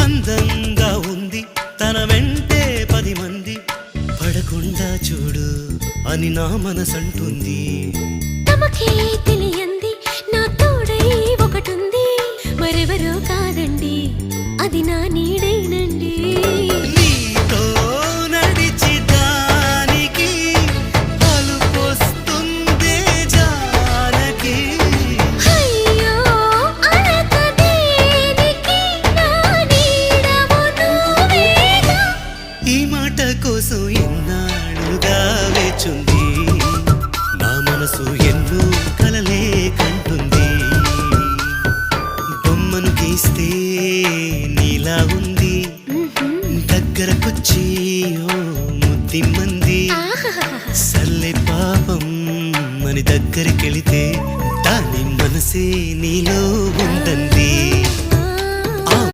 అందంగా ఉంది తన వెంటే 10 మంది పడకుండా చూడు అని నా మనసంటుంది. తమకే తెలియంది నా తోడై ఒకటుంది, మరెవరో కాదండి అది నా నీడేనండి. నీతో నడిచి దానికి అలుపొస్తుందే జానకి. అయ్యో అనక దేనికి నా నీడవు నువ్వేగా. ఈ మాట కోసం ఎన్నాళ్ళుగా వేచుంది నా మనసు ఎన్నో కలలే కంటుంది. బొమ్మను గీస్తే నీలా ఉంది దగ్గరకొచ్చి ఓ ముద్దిమ్మంది. సల్లే పాపం అని దగ్గరికెళితే దాని మనసే నీలో ఉందంది.